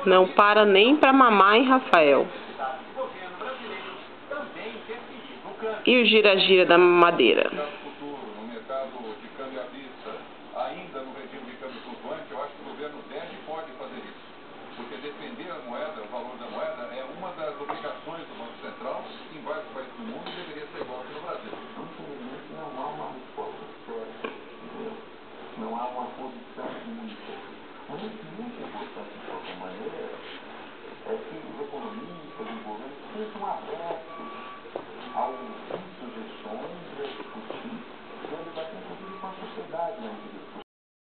Não para nem para mamar em Rafael. E o gira-gira da mamadeira? Ainda no regime de câmbio flutuante, eu acho que o governo deve e pode fazer isso. Porque defender a moeda, o valor da moeda, é uma das obrigações do Banco Central em vários países do mundo e deveria ser igual aqui no Brasil. Infelizmente, não há uma resposta certa, não há uma posição única. Mas o que é muito importante, de qualquer maneira, é que os economistas e o governo sejam abertos a ouvir sugestões, a discutir, e a debater, inclusive, com a sociedade na medida